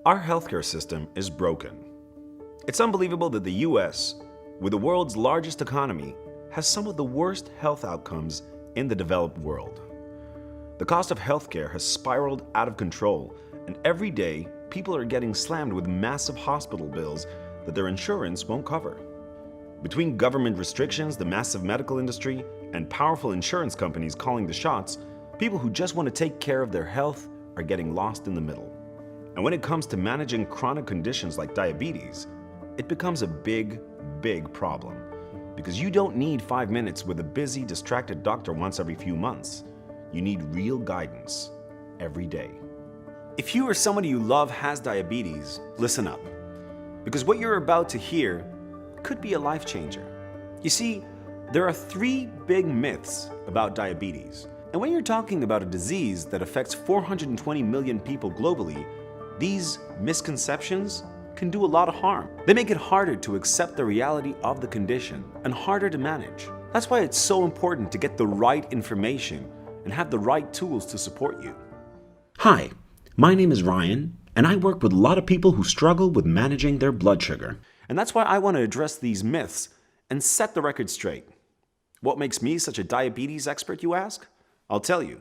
Our healthcare system is broken. It's unbelievable that the US, with the world's largest economy, has some of the worst health outcomes in the developed world. The cost of healthcare has spiraled out of control, and every day people are getting slammed with massive hospital bills that their insurance won't cover. Between government restrictions, the massive medical industry, and powerful insurance companies calling the shots, people who just want to take care of their health are getting lost in the middle. And when it comes to managing chronic conditions like diabetes, it becomes a big problem. Because you don't need 5 minutes with a busy, distracted doctor once every few months. You need real guidance every day. If you or somebody you love has diabetes, listen up. Because what you're about to hear could be a life changer. You see, there are 3 big myths about diabetes. And when you're talking about a disease that affects 420 million people globally, these misconceptions can do a lot of harm. They make it harder to accept the reality of the condition and harder to manage. That's why it's so important to get the right information and have the right tools to support you. Hi, my name is Ryan, and I work with a lot of people who struggle with managing their blood sugar. And that's why I want to address these myths and set the record straight. What makes me such a diabetes expert, you ask? I'll tell you,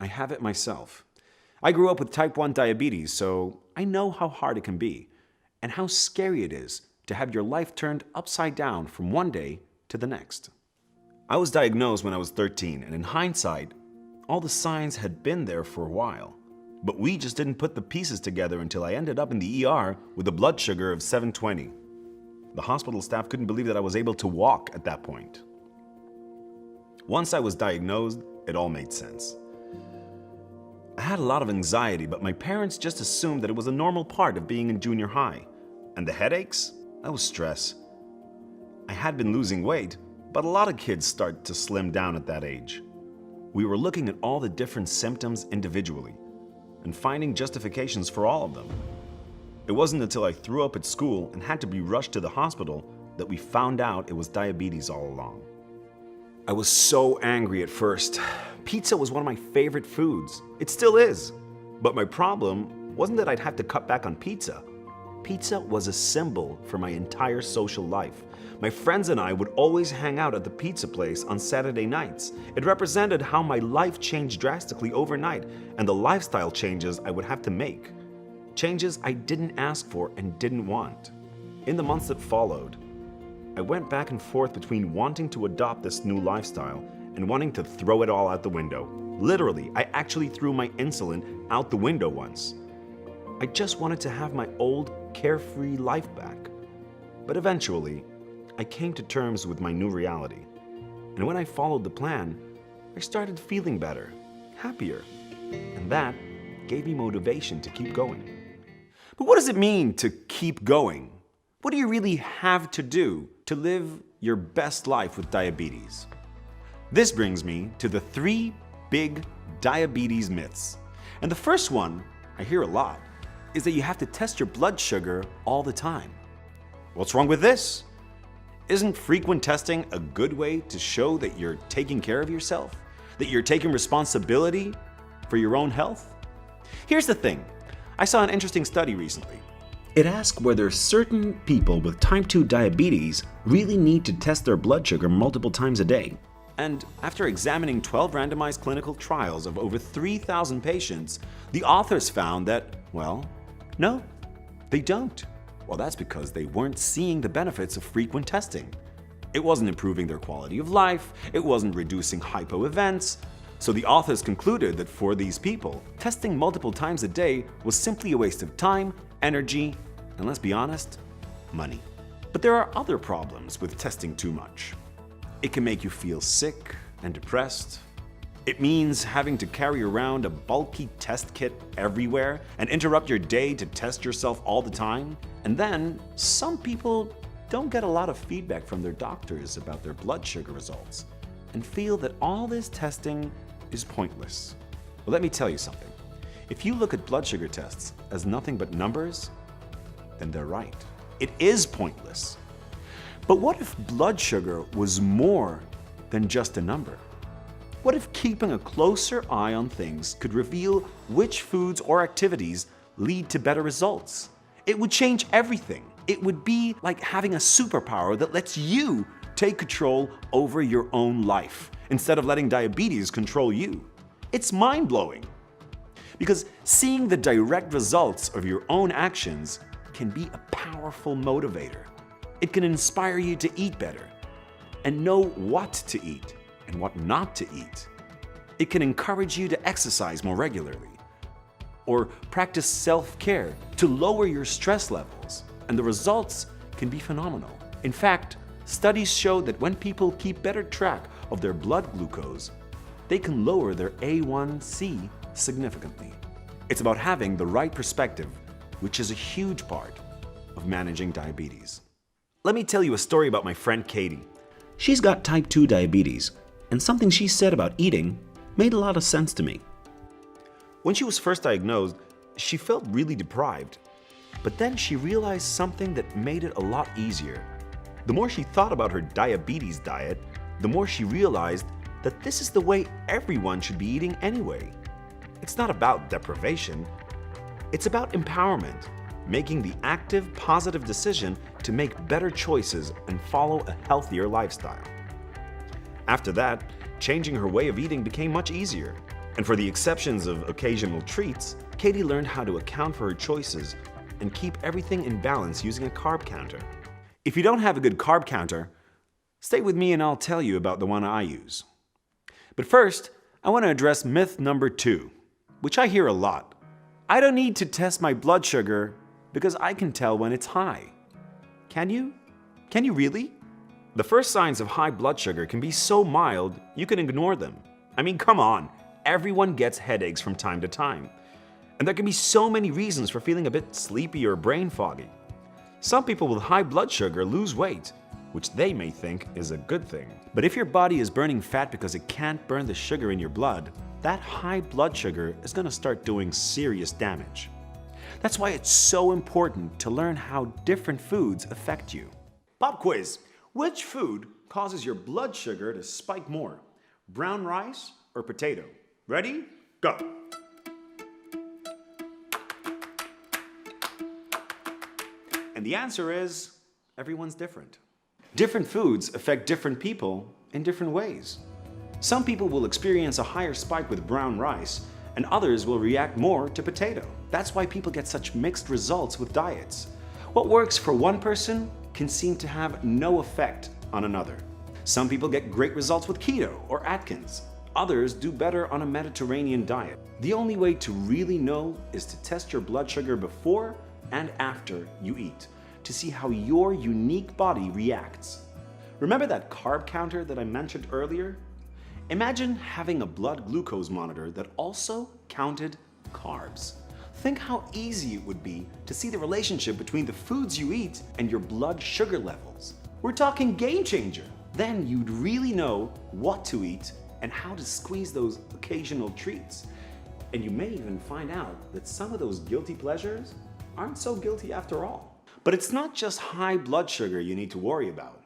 I have it myself. I grew up with type 1 diabetes, so I know how hard it can be and how scary it is to have your life turned upside down from one day to the next. I was diagnosed when I was 13, and in hindsight, all the signs had been there for a while. But we just didn't put the pieces together until I ended up in the ER with a blood sugar of 720. The hospital staff couldn't believe that I was able to walk at that point. Once I was diagnosed, it all made sense. I had a lot of anxiety, but my parents just assumed that it was a normal part of being in junior high. And the headaches? That was stress. I had been losing weight, but a lot of kids start to slim down at that age. We were looking at all the different symptoms individually and finding justifications for all of them. It wasn't until I threw up at school and had to be rushed to the hospital that we found out it was diabetes all along. I was so angry at first. Pizza was one of my favorite foods. It still is. But my problem wasn't that I'd have to cut back on pizza. Pizza was a symbol for my entire social life. My friends and I would always hang out at the pizza place on Saturday nights. It represented how my life changed drastically overnight and the lifestyle changes I would have to make. Changes I didn't ask for and didn't want. In the months that followed, I went back and forth between wanting to adopt this new lifestyle and wanting to throw it all out the window. Literally, I actually threw my insulin out the window once. I just wanted to have my old, carefree life back. But eventually, I came to terms with my new reality. And when I followed the plan, I started feeling better, happier. And that gave me motivation to keep going. But what does it mean to keep going? What do you really have to do to live your best life with diabetes? This brings me to the 3 big diabetes myths. And the first one, I hear a lot, is that you have to test your blood sugar all the time. What's wrong with this? Isn't frequent testing a good way to show that you're taking care of yourself? That you're taking responsibility for your own health? Here's the thing. I saw an interesting study recently. It asked whether certain people with type 2 diabetes really need to test their blood sugar multiple times a day. And after examining 12 randomized clinical trials of over 3,000 patients, the authors found that, well, no, they don't. Well, that's because they weren't seeing the benefits of frequent testing. It wasn't improving their quality of life, it wasn't reducing hypo events. So the authors concluded that for these people, testing multiple times a day was simply a waste of time, energy, and let's be honest, money. But there are other problems with testing too much. It can make you feel sick and depressed. It means having to carry around a bulky test kit everywhere and interrupt your day to test yourself all the time. And then, some people don't get a lot of feedback from their doctors about their blood sugar results and feel that all this testing is pointless. Well, let me tell you something. If you look at blood sugar tests as nothing but numbers, then they're right. It is pointless. But what if blood sugar was more than just a number? What if keeping a closer eye on things could reveal which foods or activities lead to better results. It would change everything. It would be like having a superpower that lets you take control over your own life instead of letting diabetes control you. It's mind-blowing. Because seeing the direct results of your own actions can be a powerful motivator. It can inspire you to eat better and know what to eat and what not to eat. It can encourage you to exercise more regularly or practice self-care to lower your stress levels, and the results can be phenomenal. In fact, studies show that when people keep better track of their blood glucose, they can lower their A1C significantly. It's about having the right perspective, which is a huge part of managing diabetes. Let me tell you a story about my friend Katie. She's got type 2 diabetes, and something she said about eating made a lot of sense to me. When she was first diagnosed, she felt really deprived. But then she realized something that made it a lot easier. The more she thought about her diabetes diet, the more she realized that this is the way everyone should be eating anyway. It's not about deprivation. It's about empowerment, making the active, positive decision to make better choices and follow a healthier lifestyle. After that, changing her way of eating became much easier. And for the exceptions of occasional treats, Katie learned how to account for her choices and keep everything in balance using a carb counter. If you don't have a good carb counter, stay with me and I'll tell you about the one I use. But first, I want to address myth number 2, which I hear a lot. I don't need to test my blood sugar because I can tell when it's high. Can you? Can you really? The first signs of high blood sugar can be so mild, you can ignore them. I mean, come on, everyone gets headaches from time to time. And there can be so many reasons for feeling a bit sleepy or brain foggy. Some people with high blood sugar lose weight, which they may think is a good thing. But if your body is burning fat because it can't burn the sugar in your blood, that high blood sugar is going to start doing serious damage. That's why it's so important to learn how different foods affect you. Pop quiz. Which food causes your blood sugar to spike more? Brown rice or potato? Ready? Go. And the answer is, everyone's different. Different foods affect different people in different ways. Some people will experience a higher spike with brown rice, and others will react more to potato. That's why people get such mixed results with diets. What works for one person can seem to have no effect on another. Some people get great results with keto or Atkins. Others do better on a Mediterranean diet. The only way to really know is to test your blood sugar before and after you eat to see how your unique body reacts. Remember that carb counter that I mentioned earlier? Imagine having a blood glucose monitor that also counted carbs. Think how easy it would be to see the relationship between the foods you eat and your blood sugar levels. We're talking game changer. Then you'd really know what to eat and how to squeeze those occasional treats. And you may even find out that some of those guilty pleasures aren't so guilty after all. But it's not just high blood sugar you need to worry about.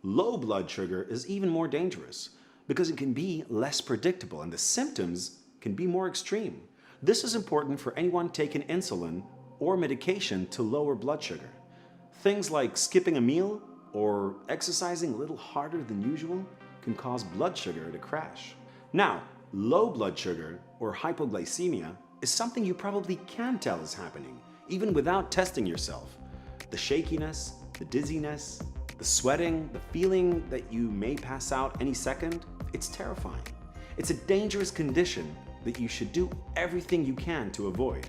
Low blood sugar is even more dangerous because it can be less predictable and the symptoms can be more extreme. This is important for anyone taking insulin or medication to lower blood sugar. Things like skipping a meal or exercising a little harder than usual can cause blood sugar to crash. Now, low blood sugar or hypoglycemia is something you probably can tell is happening, even without testing yourself. The shakiness, the dizziness, the sweating, the feeling that you may pass out any second, it's terrifying. It's a dangerous condition that you should do everything you can to avoid.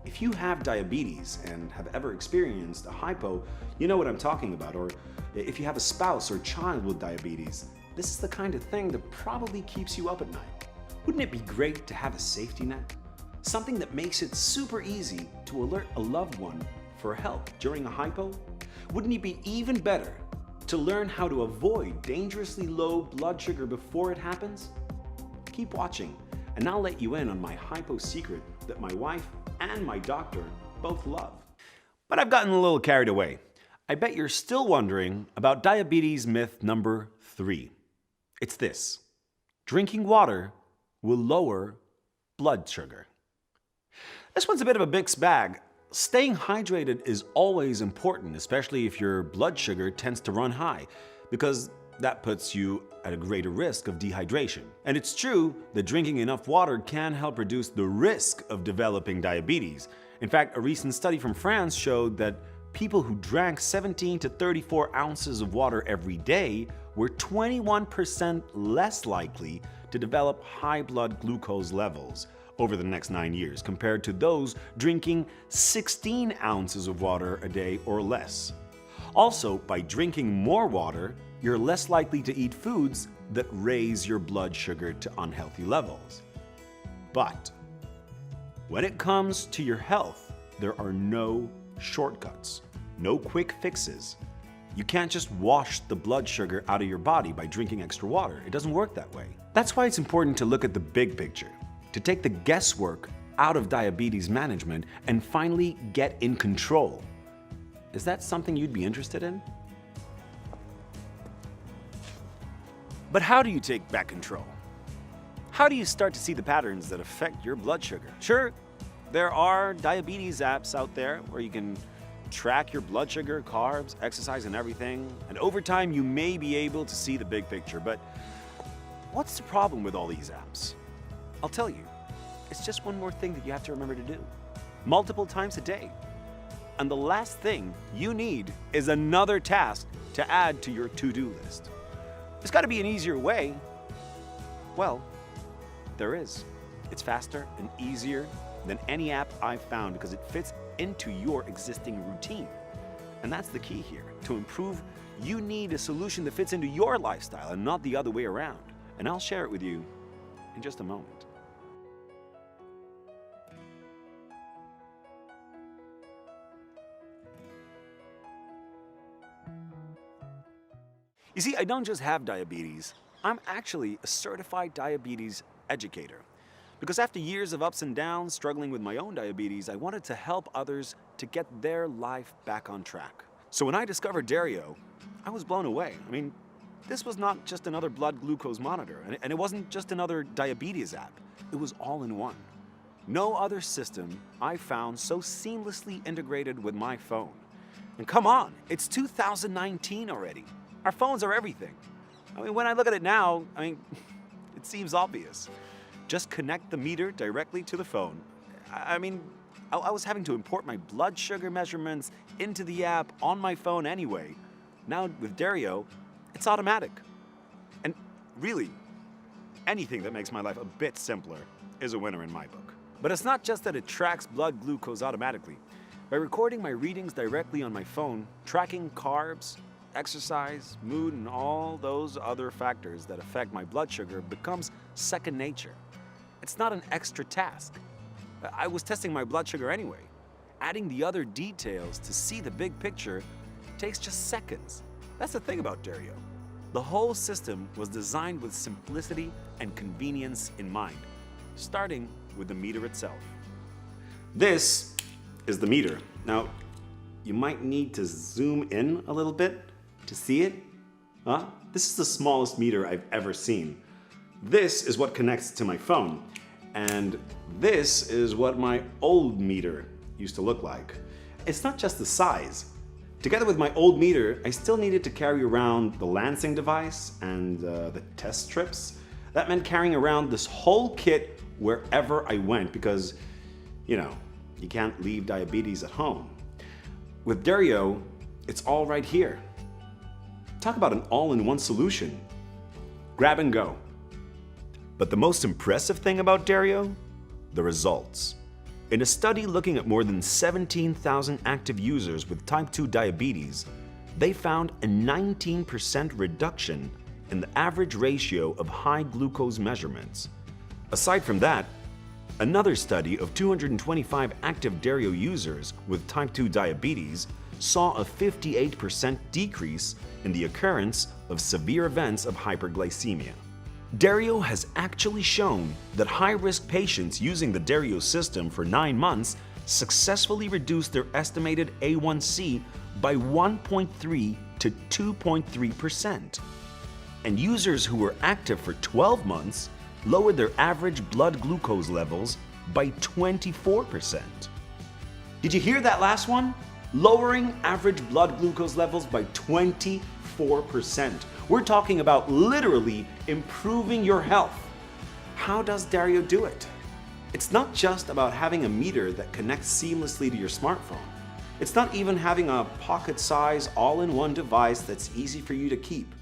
If you have diabetes and have ever experienced a hypo, you know what I'm talking about. Or if you have a spouse or child with diabetes, this is the kind of thing that probably keeps you up at night. Wouldn't it be great to have a safety net? Something that makes it super easy to alert a loved one for help during a hypo? Wouldn't it be even better to learn how to avoid dangerously low blood sugar before it happens? Keep watching, and I'll let you in on my hypo secret that my wife and my doctor both love. But I've gotten a little carried away. I bet you're still wondering about diabetes myth number 3. It's this: drinking water will lower blood sugar. This one's a bit of a mixed bag. Staying hydrated is always important, especially if your blood sugar tends to run high, because that puts you at a greater risk of dehydration. And it's true that drinking enough water can help reduce the risk of developing diabetes. In fact, a recent study from France showed that people who drank 17 to 34 ounces of water every day were 21% less likely to develop high blood glucose levels over the next 9 years compared to those drinking 16 ounces of water a day or less. Also, by drinking more water, you're less likely to eat foods that raise your blood sugar to unhealthy levels. But when it comes to your health, there are no shortcuts, no quick fixes. You can't just wash the blood sugar out of your body by drinking extra water. It doesn't work that way. That's why it's important to look at the big picture, to take the guesswork out of diabetes management and finally get in control. Is that something you'd be interested in? But how do you take back control? How do you start to see the patterns that affect your blood sugar? Sure, there are diabetes apps out there where you can track your blood sugar, carbs, exercise, and everything. And over time, you may be able to see the big picture. But what's the problem with all these apps? I'll tell you. It's just one more thing that you have to remember to do, multiple times a day. And the last thing you need is another task to add to your to-do list. There's got to be an easier way. Well, there is. It's faster and easier than any app I've found because it fits into your existing routine. And that's the key here. To improve, you need a solution that fits into your lifestyle and not the other way around. And I'll share it with you in just a moment. You see, I don't just have diabetes. I'm actually a certified diabetes educator. Because after years of ups and downs struggling with my own diabetes, I wanted to help others to get their life back on track. So when I discovered Dario, I was blown away. I mean, this was not just another blood glucose monitor, and it wasn't just another diabetes app. It was all in one. No other system I found so seamlessly integrated with my phone. And come on, it's 2019 already. Our phones are everything. I mean, when I look at it now, it seems obvious. Just connect the meter directly to the phone. I was having to import my blood sugar measurements into the app on my phone anyway. Now with Dario, it's automatic. And really, anything that makes my life a bit simpler is a winner in my book. But it's not just that it tracks blood glucose automatically. By recording my readings directly on my phone, tracking carbs, exercise, mood, and all those other factors that affect my blood sugar becomes second nature. It's not an extra task. I was testing my blood sugar anyway. Adding the other details to see the big picture takes just seconds. That's the thing about Dario. The whole system was designed with simplicity and convenience in mind, starting with the meter itself. This is the meter. Now, you might need to zoom in a little bit to see it. This is the smallest meter I've ever seen. This is what connects to my phone. And this is what my old meter used to look like. It's not just the size. Together with my old meter, I still needed to carry around the lancing device and the test strips. That meant carrying around this whole kit wherever I went because, you can't leave diabetes at home. With Dario, it's all right here. Talk about an all-in-one solution. Grab and go. But the most impressive thing about Dario? The results. In a study looking at more than 17,000 active users with type 2 diabetes, they found a 19% reduction in the average ratio of high glucose measurements. Aside from that, another study of 225 active Dario users with type 2 diabetes saw a 58% decrease in the occurrence of severe events of hyperglycemia. Dario has actually shown that high-risk patients using the Dario system for 9 months successfully reduced their estimated A1C by 1.3 to 2.3%. And users who were active for 12 months lowered their average blood glucose levels by 24%. Did you hear that last one? Lowering average blood glucose levels by 24%. We're talking about literally improving your health. How does Dario do it? It's not just about having a meter that connects seamlessly to your smartphone. It's not even having a pocket-size, all-in-one device that's easy for you to keep.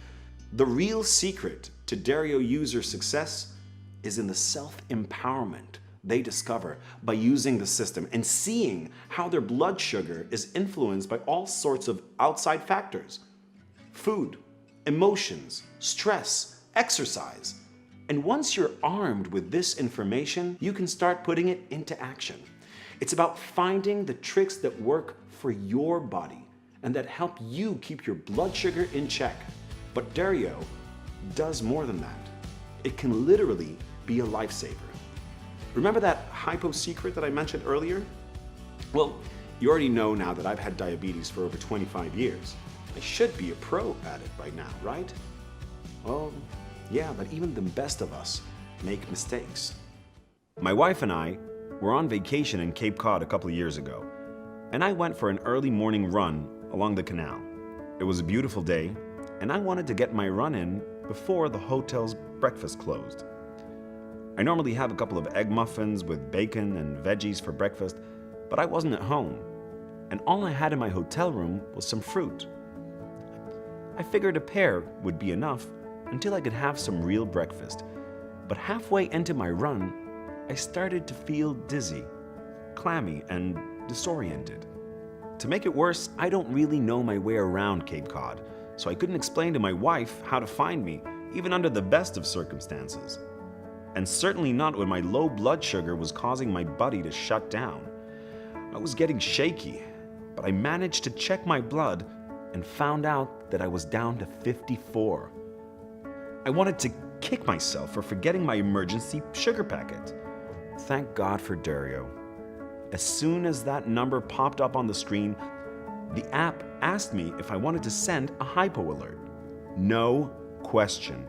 The real secret to Dario user success is in the self-empowerment they discover by using the system and seeing how their blood sugar is influenced by all sorts of outside factors. Food, emotions, stress, exercise. And once you're armed with this information, you can start putting it into action. It's about finding the tricks that work for your body and that help you keep your blood sugar in check. But Dario does more than that. It can literally be a lifesaver. Remember that hypo secret that I mentioned earlier? Well, you already know now that I've had diabetes for over 25 years. I should be a pro at it by now, right? Well, yeah, but even the best of us make mistakes. My wife and I were on vacation in Cape Cod a couple of years ago, and I went for an early morning run along the canal. It was a beautiful day, and I wanted to get my run in before the hotel's breakfast closed. I normally have a couple of egg muffins with bacon and veggies for breakfast, but I wasn't at home, and all I had in my hotel room was some fruit. I figured a pear would be enough until I could have some real breakfast, but halfway into my run, I started to feel dizzy, clammy, and disoriented. To make it worse, I don't really know my way around Cape Cod, so I couldn't explain to my wife how to find me, even under the best of circumstances. And certainly not when my low blood sugar was causing my body to shut down. I was getting shaky, but I managed to check my blood and found out that I was down to 54. I wanted to kick myself for forgetting my emergency sugar packet. Thank God for Dario. As soon as that number popped up on the screen, the app asked me if I wanted to send a hypo alert. No question.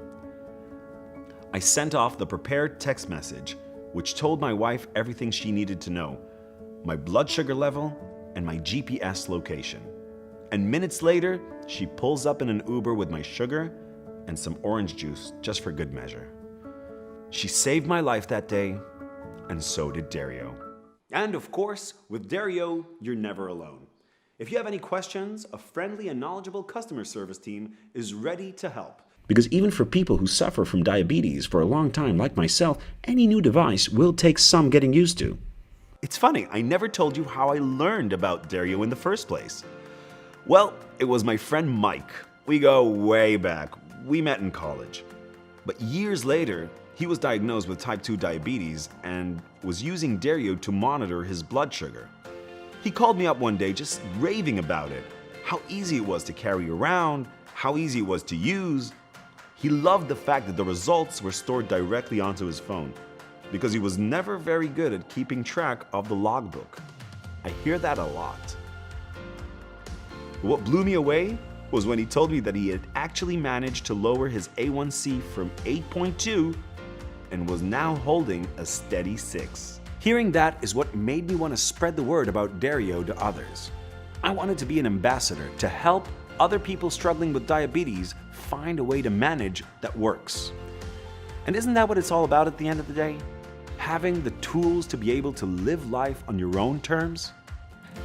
I sent off the prepared text message, which told my wife everything she needed to know, my blood sugar level and my GPS location. And minutes later, she pulls up in an Uber with my sugar and some orange juice just for good measure. She saved my life that day, and so did Dario. And of course, with Dario, you're never alone. If you have any questions, a friendly and knowledgeable customer service team is ready to help. Because even for people who suffer from diabetes for a long time, like myself, any new device will take some getting used to. It's funny, I never told you how I learned about Dario in the first place. Well, it was my friend Mike. We go way back. We met in college. But years later, he was diagnosed with type 2 diabetes and was using Dario to monitor his blood sugar. He called me up one day just raving about it, how easy it was to carry around, how easy it was to use. He loved the fact that the results were stored directly onto his phone because he was never very good at keeping track of the logbook. I hear that a lot. What blew me away was when he told me that he had actually managed to lower his A1C from 8.2 and was now holding a steady 6. Hearing that is what made me want to spread the word about Dario to others. I wanted to be an ambassador to help other people struggling with diabetes find a way to manage that works. And isn't that what it's all about at the end of the day? Having the tools to be able to live life on your own terms?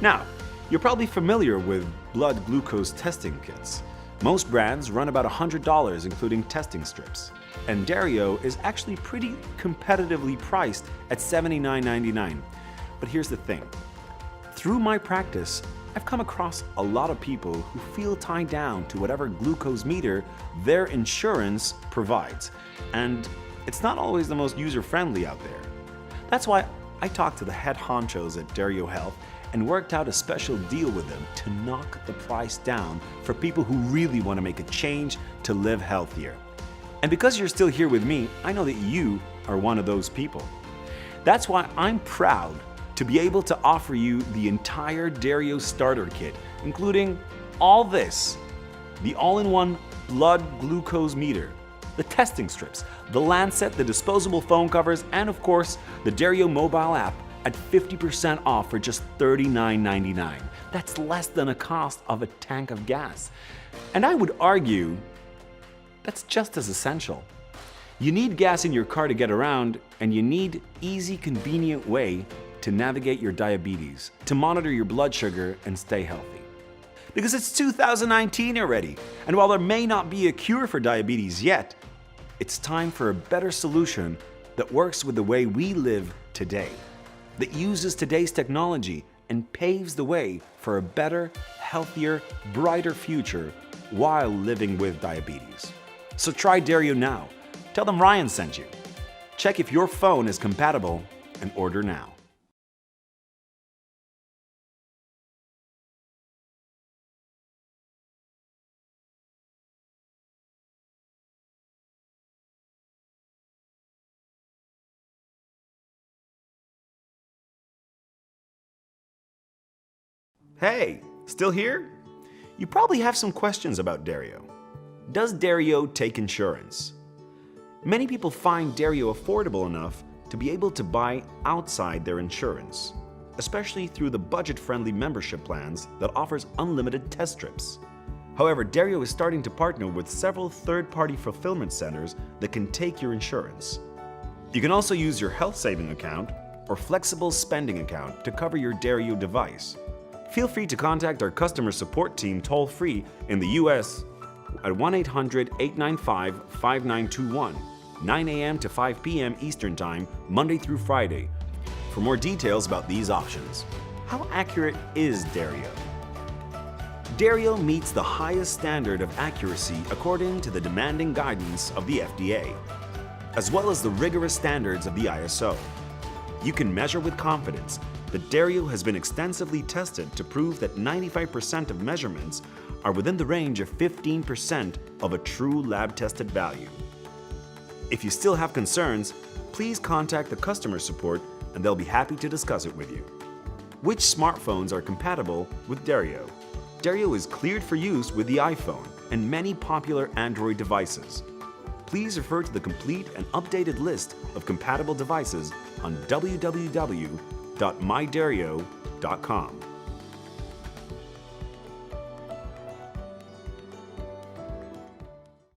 Now, you're probably familiar with blood glucose testing kits. Most brands run about $100, including testing strips. And Dario is actually pretty competitively priced at $79.99. But here's the thing. Through my practice, I've come across a lot of people who feel tied down to whatever glucose meter their insurance provides. And it's not always the most user-friendly out there. That's why I talked to the head honchos at Dario Health and worked out a special deal with them to knock the price down for people who really want to make a change to live healthier. And because you're still here with me, I know that you are one of those people. That's why I'm proud to be able to offer you the entire Dario starter kit, including all this: the all-in-one blood glucose meter, the testing strips, the Lancet, the disposable phone covers, and of course, the Dario mobile app at 50% off for just $39.99. That's less than a cost of a tank of gas. And I would argue that's just as essential. You need gas in your car to get around, and you need easy, convenient way to navigate your diabetes, to monitor your blood sugar and stay healthy. Because it's 2019 already, and while there may not be a cure for diabetes yet, it's time for a better solution that works with the way we live today, that uses today's technology and paves the way for a better, healthier, brighter future while living with diabetes. So try Dario now. Tell them Ryan sent you. Check if your phone is compatible and order now. Hey, still here? You probably have some questions about Dario. Does Dario take insurance? Many people find Dario affordable enough to be able to buy outside their insurance, especially through the budget-friendly membership plans that offers unlimited test trips. However, Dario is starting to partner with several third-party fulfillment centers that can take your insurance. You can also use your health saving account or flexible spending account to cover your Dario device. Feel free to contact our customer support team toll-free in the US at 1-800-895-5921, 9 a.m. to 5 p.m. Eastern Time, Monday through Friday, for more details about these options. How accurate is Dario? Dario meets the highest standard of accuracy according to the demanding guidance of the FDA, as well as the rigorous standards of the ISO. You can measure with confidence that Dario has been extensively tested to prove that 95% of measurements are within the range of 15% of a true lab-tested value. If you still have concerns, please contact the customer support and they'll be happy to discuss it with you. Which smartphones are compatible with Dario? Dario is cleared for use with the iPhone and many popular Android devices. Please refer to the complete and updated list of compatible devices on www.mydario.com.